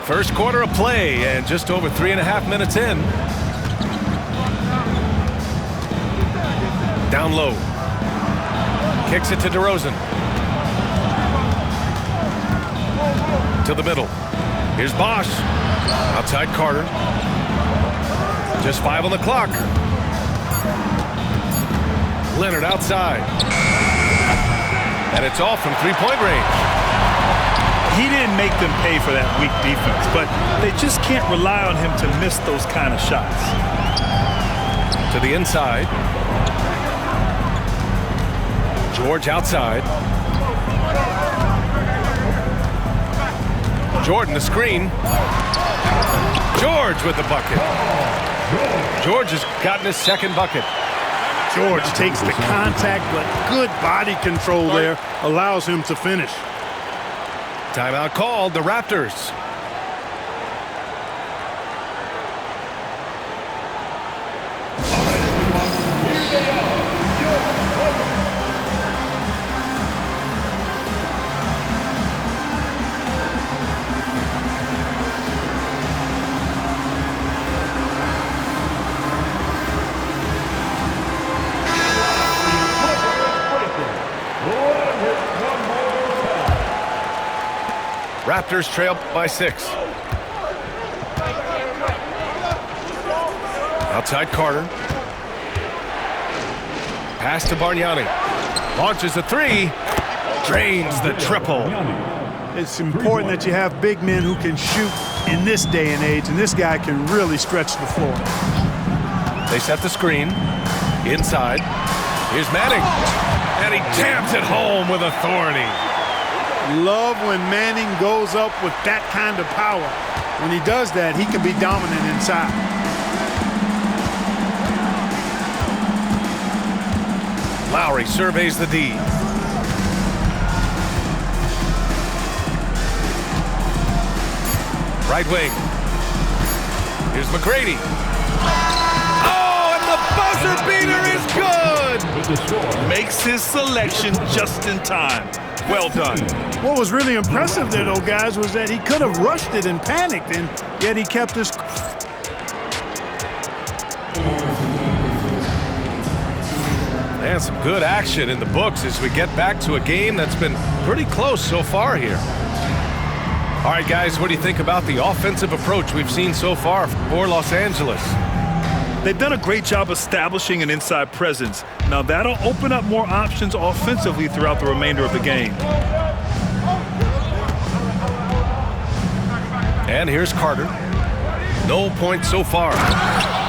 First quarter of play and just over 3.5 minutes in. Down low. Kicks it to DeRozan. To the middle. Here's Bosch. Outside Carter. Just 5 on the clock. Leonard outside. And it's off from three-point range. He didn't make them pay for that weak defense, but they just can't rely on him to miss those kind of shots. To the inside. George outside. Jordan the screen. George with the bucket. George has gotten his second bucket. George takes the contact, but good body control there allows him to finish. Timeout called, the Raptors. Raptors trail by 6. Outside Carter. Pass to Bargnani. Launches a three. Drains the triple. It's important that you have big men who can shoot in this day and age, and this guy can really stretch the floor. They set the screen. Inside. Here's Manning. And he jams it home with authority. Love when Manning goes up with that kind of power. When he does that, he can be dominant inside. Lowry surveys the D. Right wing. Here's McGrady. Oh, and the buzzer beater is good! Makes his selection just in time. Well done. What was really impressive there, though, guys, was that he could have rushed it and panicked, and yet he kept his... And some good action in the books as we get back to a game that's been pretty close so far here. All right, guys, what do you think about the offensive approach we've seen so far for Los Angeles? They've done a great job establishing an inside presence. Now that'll open up more options offensively throughout the remainder of the game. And here's Carter. No points so far.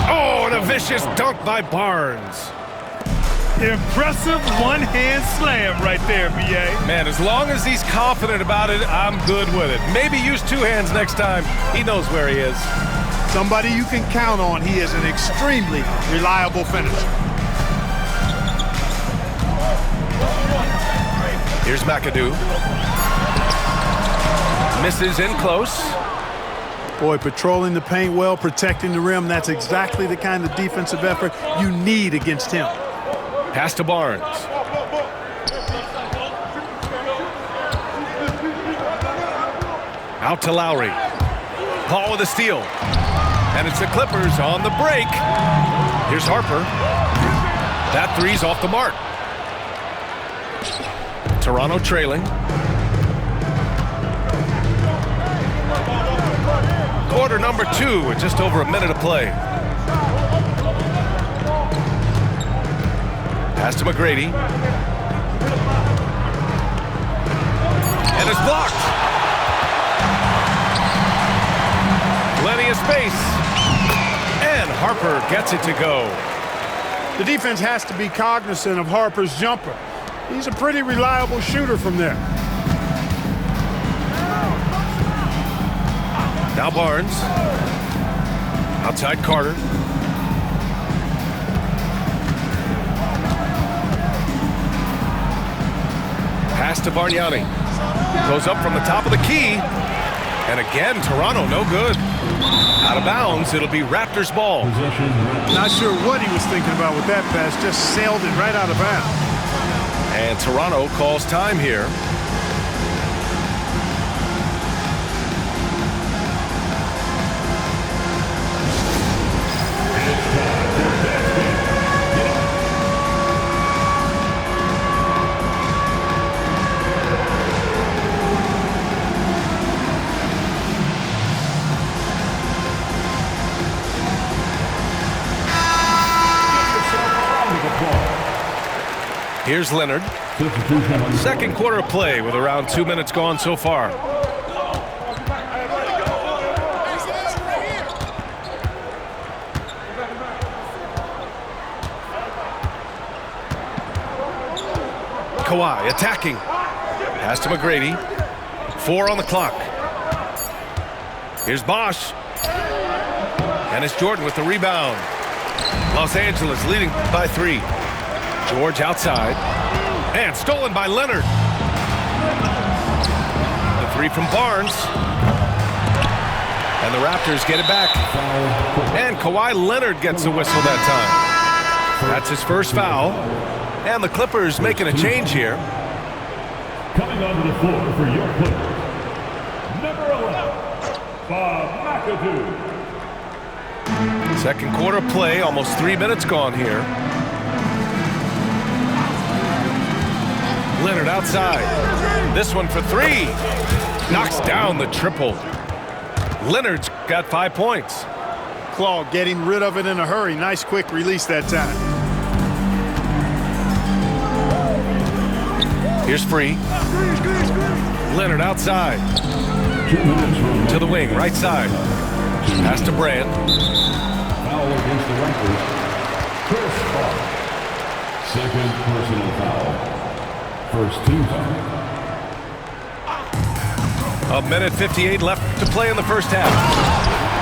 Oh, and a vicious dunk by Barnes. Impressive one-hand slam right there, B.A. Man, as long as he's confident about it, I'm good with it. Maybe use 2 hands next time. He knows where he is. Somebody you can count on. He is an extremely reliable finisher. Here's McAdoo. Misses in close. Boy, patrolling the paint well, protecting the rim. That's exactly the kind of defensive effort you need against him. Pass to Barnes. Out to Lowry. Paul with a steal. And it's the Clippers on the break. Here's Harper. That three's off the mark. Toronto trailing. Quarter number 2 with just over a minute of play. Pass to McGrady. And it's blocked. Plenty of space. And Harper gets it to go. The defense has to be cognizant of Harper's jumper. He's a pretty reliable shooter from there. Now Barnes. Outside Carter. Pass to Bargnani. Goes up from the top of the key. And again, Toronto no good. Out of bounds, it'll be Raptors ball. Not sure what he was thinking about with that pass. Just sailed it right out of bounds. And Toronto calls time here. Here's Leonard. Second quarter of play with around 2 minutes gone so far. Kawhi attacking. Pass to McGrady. 4 on the clock. Here's Bosch. And it's Jordan with the rebound. Los Angeles leading by 3. George outside. And stolen by Leonard. The 3 from Barnes. And the Raptors get it back. And Kawhi Leonard gets a whistle that time. That's his first foul. And the Clippers making a change here. Coming onto the floor for your Clippers, number 11, Bob McAdoo. Second quarter play, almost 3 minutes gone here. Leonard outside. This one for 3. Knocks down the triple. Leonard's got 5 points. Claw getting rid of it in a hurry. Nice quick release that time. Here's Free. Leonard outside. To the wing, right side. Pass to Brand. Foul against the Raptors. Chris Paul. Second personal foul. First team foul. A minute 58 left to play in the first half.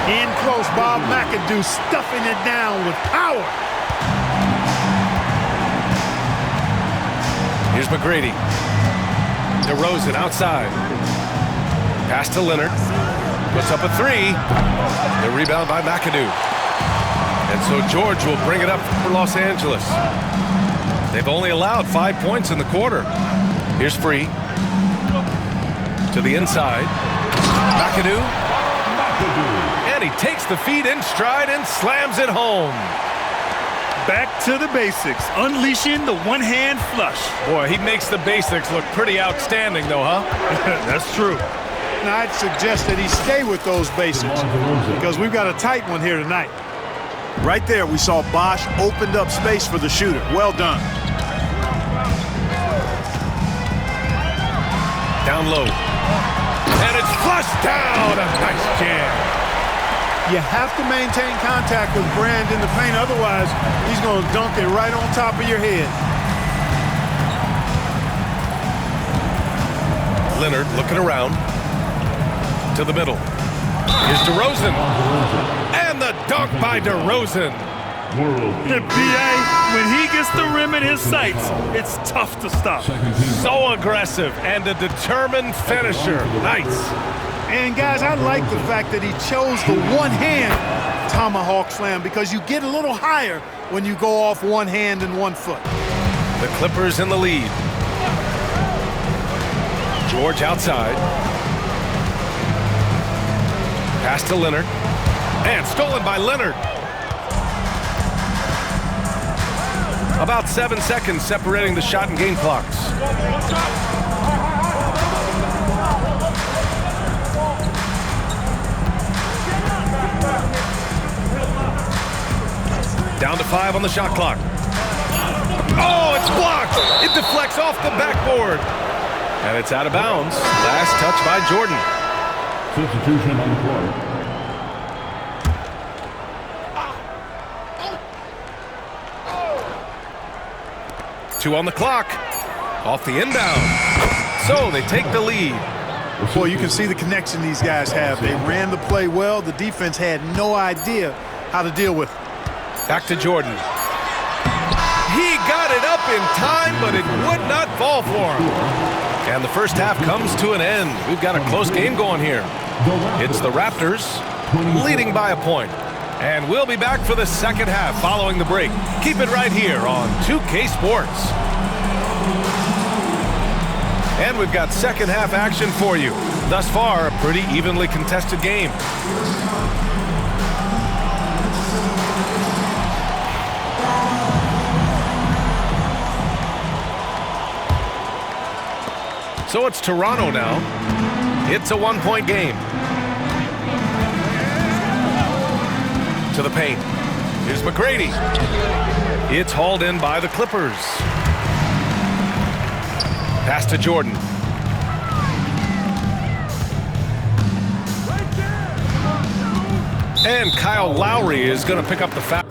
In close, Bob McAdoo stuffing it down with power. Here's McGrady. DeRozan outside. Pass to Leonard. Puts up a 3. The rebound by McAdoo. And so George will bring it up for Los Angeles. They've only allowed 5 points in the quarter. Here's Free. To the inside. McAdoo. And he takes the feed in stride and slams it home. Back to the basics, unleashing the one-hand flush. Boy, he makes the basics look pretty outstanding, though, huh? That's true. Now, I'd suggest that he stay with those basics because we've got a tight one here tonight. Right there, we saw Bosch opened up space for the shooter. Well done. Down low. And it's flushed down. A nice jam. You have to maintain contact with Brand in the paint. Otherwise, he's going to dunk it right on top of your head. Leonard looking around. To the middle. Here's DeRozan. And the dunk by DeRozan. The BA, when he gets the rim in his sights, it's tough to stop. So aggressive and a determined finisher. Nice. And, guys, I like the fact that he chose the one-hand tomahawk slam because you get a little higher when you go off one hand and 1 foot. The Clippers in the lead. George outside. Pass to Leonard. And stolen by Leonard. About 7 seconds separating the shot and game clocks. Down to 5 on the shot clock. Oh, it's blocked. It deflects off the backboard. And it's out of bounds. Last touch by Jordan. Substitution on the floor. 2 on the clock. Off the inbound. So they take the lead. Boy, you can see the connection these guys have. They ran the play well. The defense had no idea how to deal with it. Back to Jordan. He got it up in time, but it would not fall for him. And the first half comes to an end. We've got a close game going here. It's the Raptors leading by a point. And we'll be back for the second half following the break. Keep it right here on 2K Sports. And we've got second half action for you. Thus far, a pretty evenly contested game. So it's Toronto now. It's a 1-point game. To the paint. Here's McGrady. It's hauled in by the Clippers. Pass to Jordan. And Kyle Lowry is going to pick up the foul.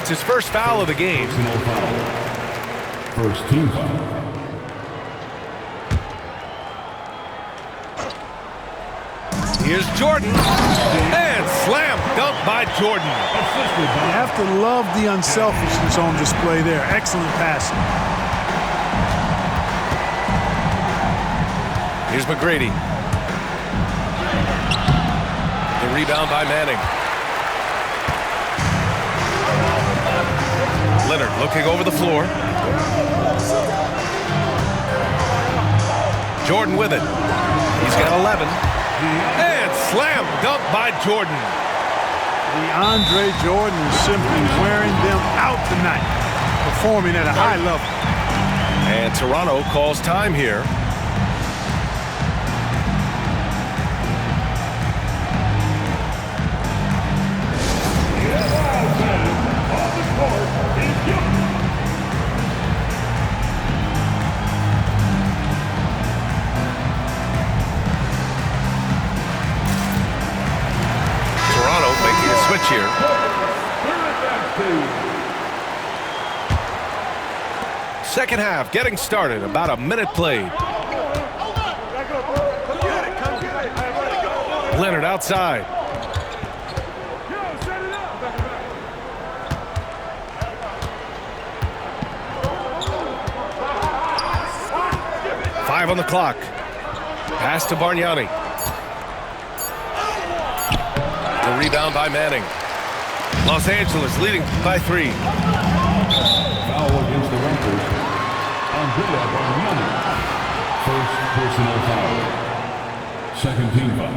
That's his first foul of the game. First team foul. Here's Jordan. And slam dunk by Jordan. You have to love the unselfishness on display there. Excellent passing. Here's McGrady. The rebound by Manning. Leonard looking over the floor. Jordan with it. He's got 11. And slam dunk by Jordan. DeAndre Jordan is simply wearing them out tonight, performing at a high level. And Toronto calls time here. Switch here. Second half getting started. About a minute played. Leonard outside. Five on the clock. Pass to Bargnani. The rebound by Manning. Los Angeles leading by 3. Foul against the Raptors. Andrea Bargnani. First personal foul. Second team foul.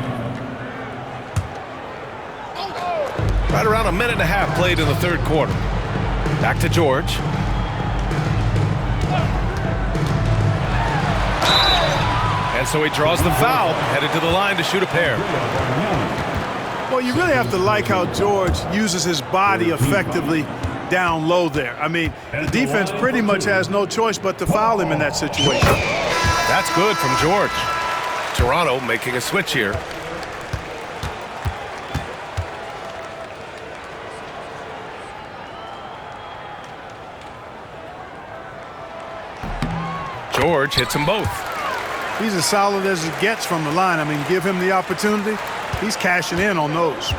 Right around a minute and a half played in the third quarter. Back to George. And so he draws the foul, headed to the line to shoot a pair. Well, you really have to like how George uses his body effectively down low there. I mean, the defense pretty much has no choice but to foul him in that situation. That's good from George. Toronto making a switch here. George hits them both. He's as solid as it gets from the line. I mean, give him the opportunity. He's cashing in on those.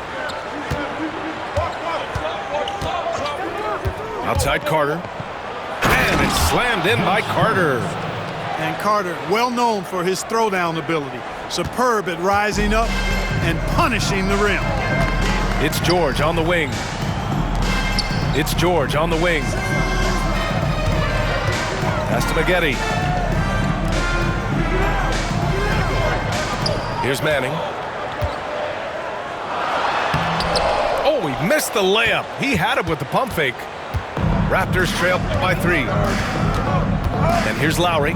Outside Carter. And it's slammed in by Carter. And Carter, well known for his throwdown ability. Superb at rising up and punishing the rim. It's George on the wing. It's George on the wing. Pass to Maggette. Here's Manning. Oh, he missed the layup. He had it with the pump fake. Raptors trail by 3. And here's Lowry.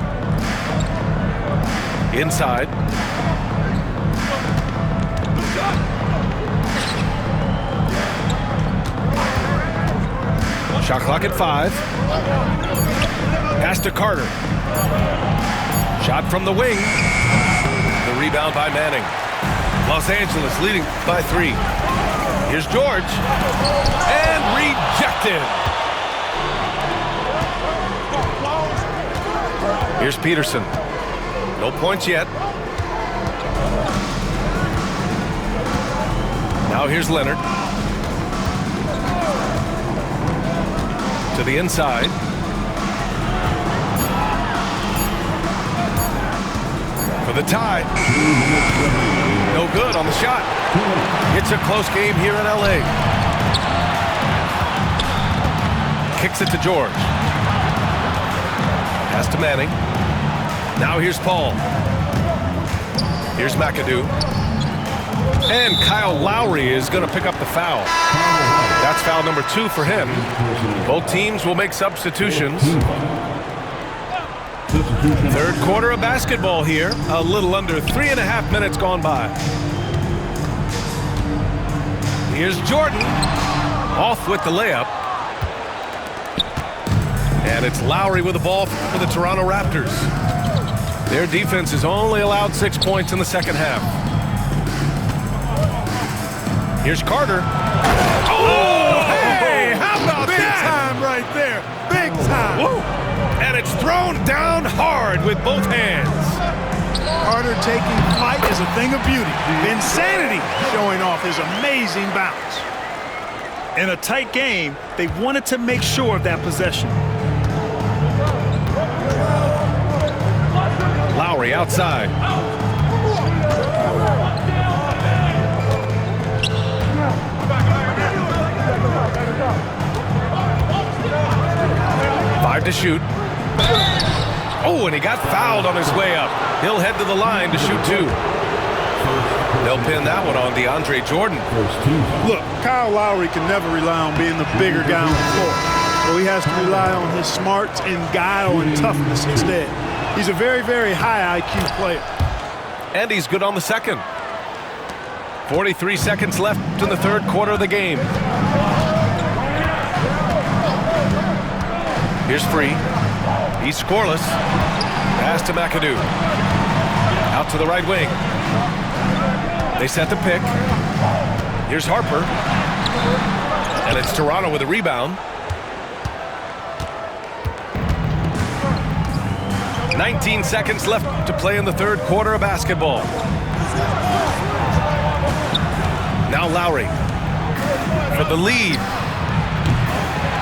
Inside. Shot clock at 5. Pass to Carter. Shot from the wing. The rebound by Manning. Los Angeles leading by 3. Here's George. And rejected. Here's Peterson. No points yet. Now here's Leonard. To the inside. For the tie. No good on the shot. It's a close game here in LA. Kicks it to George. Pass to Manning. Now here's Paul. Here's McAdoo. And Kyle Lowry is going to pick up the foul. That's foul number 2 for him. Both teams will make substitutions. Third quarter of basketball here. A little under 3.5 minutes gone by. Here's Jordan. Off with the layup. And it's Lowry with the ball for the Toronto Raptors. Their defense has only allowed 6 points in the second half. Here's Carter. Oh, hey, how about Big that? time right there. Big time. Woo. And it's thrown down hard with both hands. Carter taking flight is a thing of beauty. Insanity showing off his amazing bounce. In a tight game, they wanted to make sure of that possession. Lowry outside. Five to shoot. Oh, and he got fouled on his way up. He'll head to the line to shoot 2. They'll pin that one on DeAndre Jordan. Look, Kyle Lowry can never rely on being the bigger guy on the floor. So he has to rely on his smarts and guile and toughness instead. He's a very, very high IQ player. And he's good on the second. 43 seconds left in the third quarter of the game. Here's Free. He's scoreless. Pass to McAdoo. Out to the right wing. They set the pick. Here's Harper. And it's Toronto with a rebound. 19 seconds left to play in the third quarter of basketball. Now Lowry for the lead.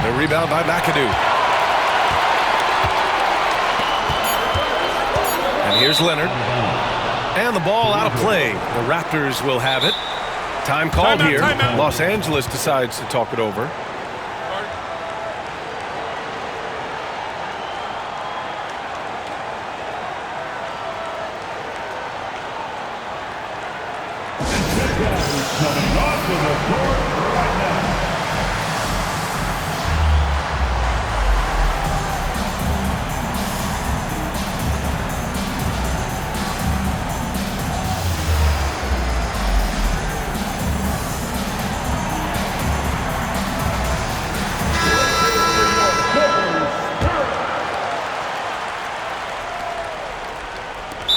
The rebound by McAdoo. And here's Leonard. And the ball out of play. The Raptors will have it. Time called here. Los Angeles decides to talk it over. Coming off of the court right now.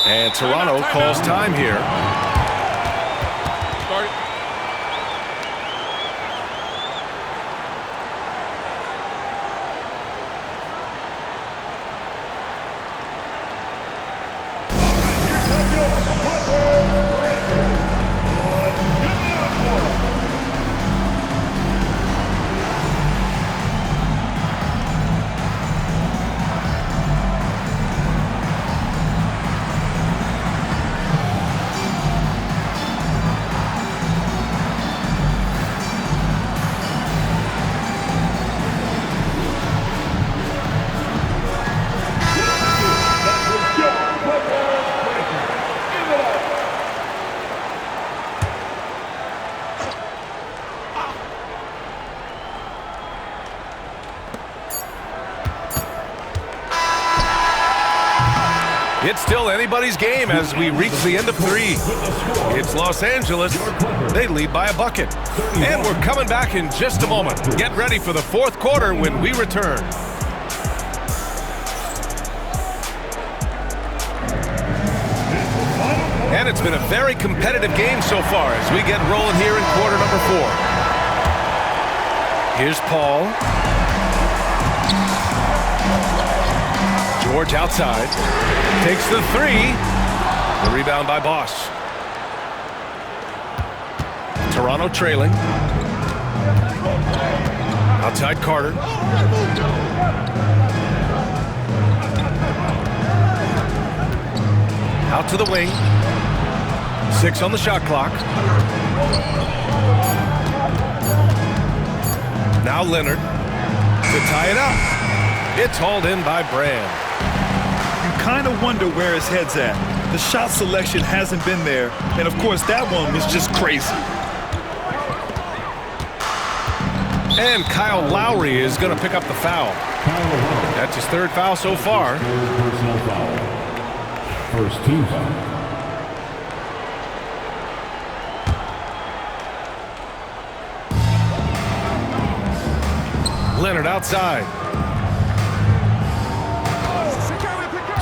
And Toronto calls time here. It's still anybody's game as we reach the end of 3. It's Los Angeles. They lead by a bucket. And we're coming back in just a moment. Get ready for the fourth quarter when we return. And it's been a very competitive game so far as we get rolling here in quarter number 4. Here's Paul. George outside. Takes the 3. The rebound by Bosch. Toronto trailing. Outside Carter. Out to the wing. 6 on the shot clock. Now Leonard to to tie it up. It's hauled in by Brand. You kind of wonder where his head's at. The shot selection hasn't been there, and of course that one was just crazy. And Kyle Lowry is going to pick up the foul. That's his third foul so far. Personal foul. First team foul. Leonard outside.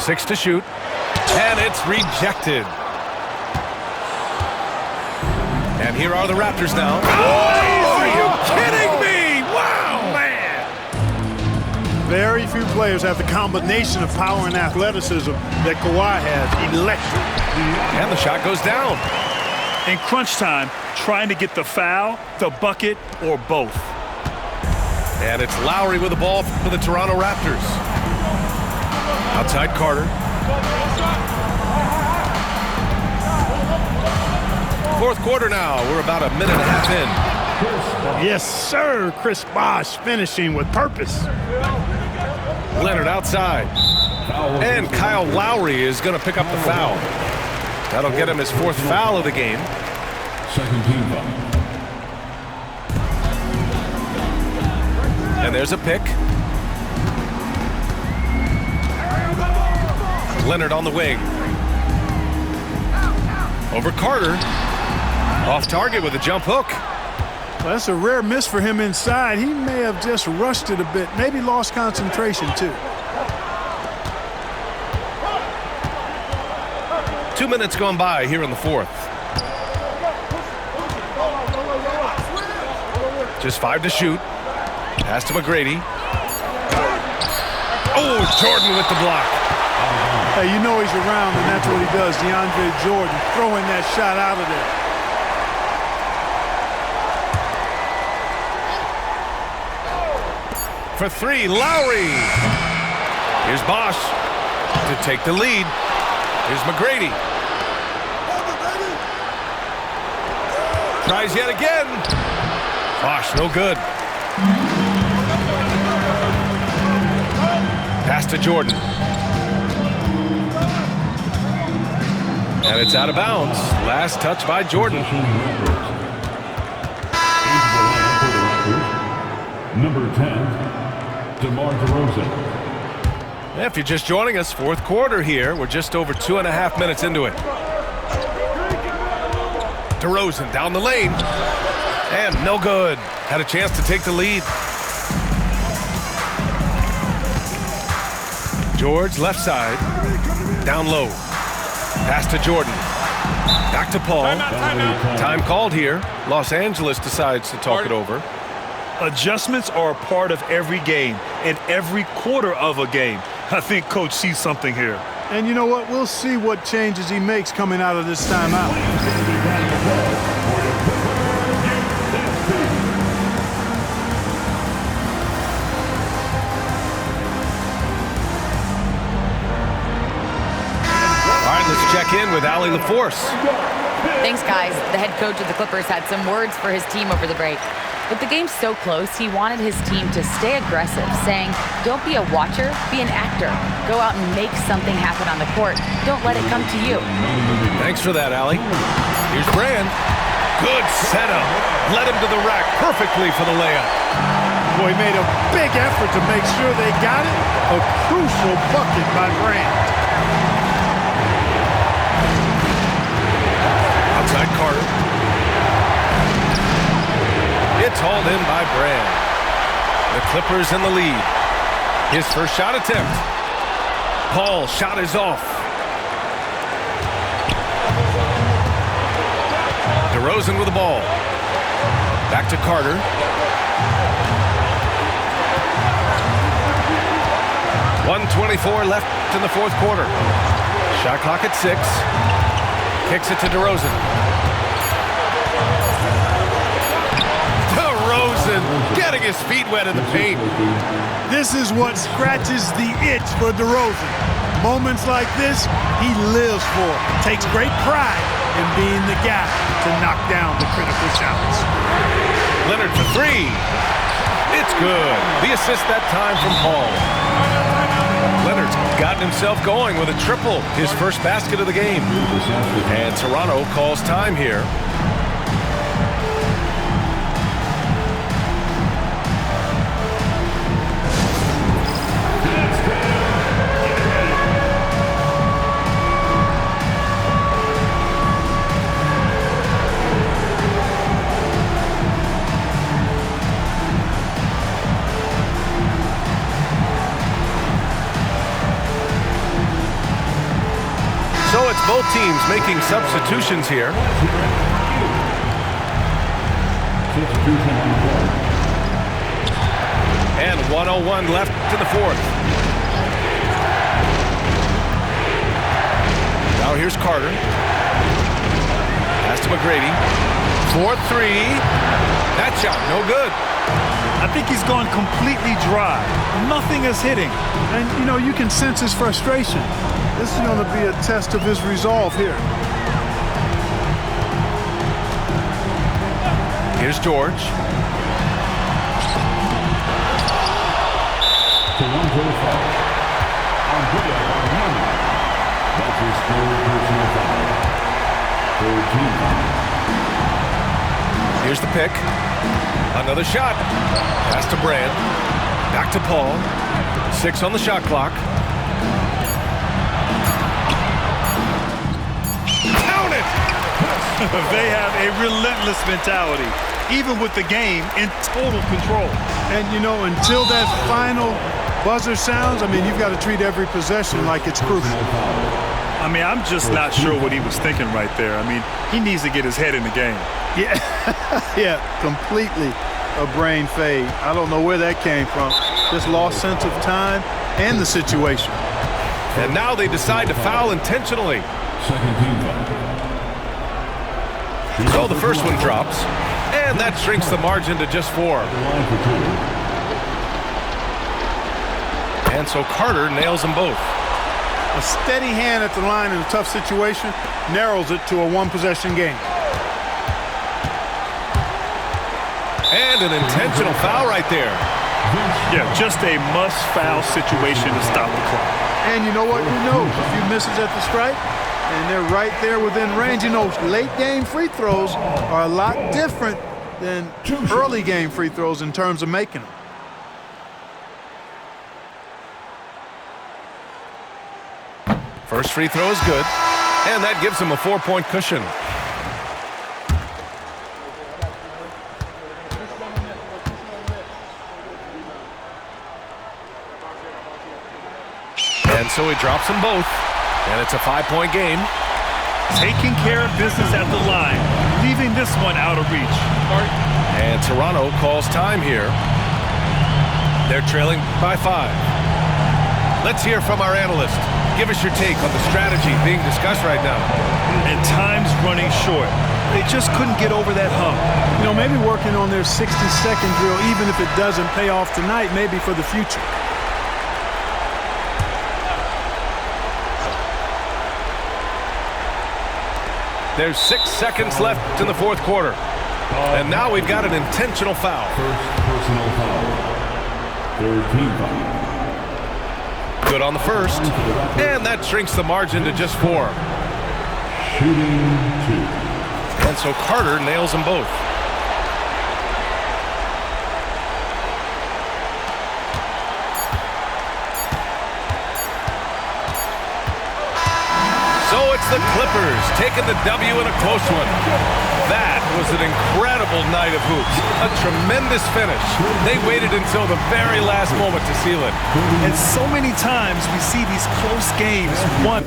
6 to shoot. And it's rejected. And here are the Raptors now. Oh, are you kidding me? Wow, man. Very few players have the combination of power and athleticism that Kawhi has. Electric. And the shot goes down. In crunch time, trying to get the foul, the bucket, or both. And it's Lowry with the ball for the Toronto Raptors. Outside Carter. Fourth quarter now. We're about a minute and a half in. Yes, sir. Chris Bosh finishing with purpose. Leonard outside. And Kyle Lowry is going to pick up the foul. That'll get him his fourth foul of the game. Second team foul. And there's a pick. Leonard on the wing. Over Carter. Off target with a jump hook. Well, that's a rare miss for him inside. He may have just rushed it a bit. Maybe lost concentration, too. 2 minutes gone by here in the fourth. Just 5 to shoot. Pass to McGrady. Oh, Jordan with the block. Hey, you know he's around, and that's what he does. DeAndre Jordan throwing that shot out of there. For 3, Lowry. Here's Bosh to take the lead. Here's McGrady. Tries yet again. Bosh, no good. Pass to Jordan. And it's out of bounds. Last touch by Jordan. Number 10. DeMar DeRozan. If you're just joining us, fourth quarter here. We're just over 2.5 minutes into it. DeRozan down the lane. And no good. Had a chance to take the lead. George left side. Down low. Pass to Jordan. Back to Paul. Time called here. Los Angeles decides to talk it over. Adjustments are a part of every game and every quarter of a game. I think Coach sees something here. And you know what? We'll see what changes he makes coming out of this timeout. All right, let's check in with Allie LaForce. Thanks, guys. The head coach of the Clippers had some words for his team over the break. With the game so close, he wanted his team to stay aggressive, saying, don't be a watcher, be an actor. Go out and make something happen on the court. Don't let it come to you. Thanks for that, Allie. Here's Brand. Good setup. Led him to the rack perfectly for the layup. Boy, he made a big effort to make sure they got it. A crucial bucket by Brand. Outside Carter. It's hauled in by Brand. The Clippers in the lead. His first shot attempt. Paul shot is off. DeRozan with the ball. Back to Carter. .124 left in the fourth quarter. Shot clock at 6. Kicks it to DeRozan. DeRozan getting his feet wet in the paint. This is what scratches the itch for DeRozan. Moments like this, he lives for. Takes great pride in being the guy to knock down the critical shots. Leonard for 3. It's good. The assist that time from Paul. Leonard's gotten himself going with a triple, his first basket of the game. And Toronto calls time here. So it's both teams making substitutions here. And 1:01 left to the fourth. Now here's Carter. Pass to McGrady. 4-3. That shot, no good. I think he's gone completely dry. Nothing is hitting. And, you know, you can sense his frustration. This is going to be a test of his resolve here. Here's George. That's his third personal foul. Third team foul. Here's the pick. Another shot. Pass to Brand. Back to Paul. 6 on the shot clock. Count it! They have a relentless mentality, even with the game in total control. And, you know, until that final buzzer sounds, I mean, you've got to treat every possession like it's crucial. I mean, I'm just not sure what he was thinking right there. I mean, he needs to get his head in the game. Yeah, yeah, completely a brain fade. I don't know where that came from. Just lost sense of time and the situation. And now they decide to foul intentionally. Second team foul. So the first one drops, and that shrinks the margin to just 4. Line for 2. And so Carter nails them both. A steady hand at the line in a tough situation narrows it to a one-possession game. And an intentional foul right there. Yeah, just a must-foul situation to stop the clock. And you know what? Who knows? A few misses at the stripe, and they're right there within range. You know, late-game free throws are a lot different than early-game free throws in terms of making them. First free throw is good, and that gives him a 4-point cushion. And so he drops them both, and it's a 5-point game. Taking care of business at the line, leaving this one out of reach. And Toronto calls time here. They're trailing by 5. Let's hear from our analyst. Give us your take on the strategy being discussed right now. And time's running short. They just couldn't get over that hump. You know, maybe working on their 60-second drill, even if it doesn't pay off tonight, maybe for the future. There's 6 seconds left in the fourth quarter. And now we've got an intentional foul. First personal foul. Third team foul. Good on the first. And that shrinks the margin to just 4. Shooting 2. And so Carter nails them both. So it's the Clippers taking the W in a close one. That was an incredible night of hoops. A tremendous finish. They waited until the very last moment to seal it. And so many times we see these close games won.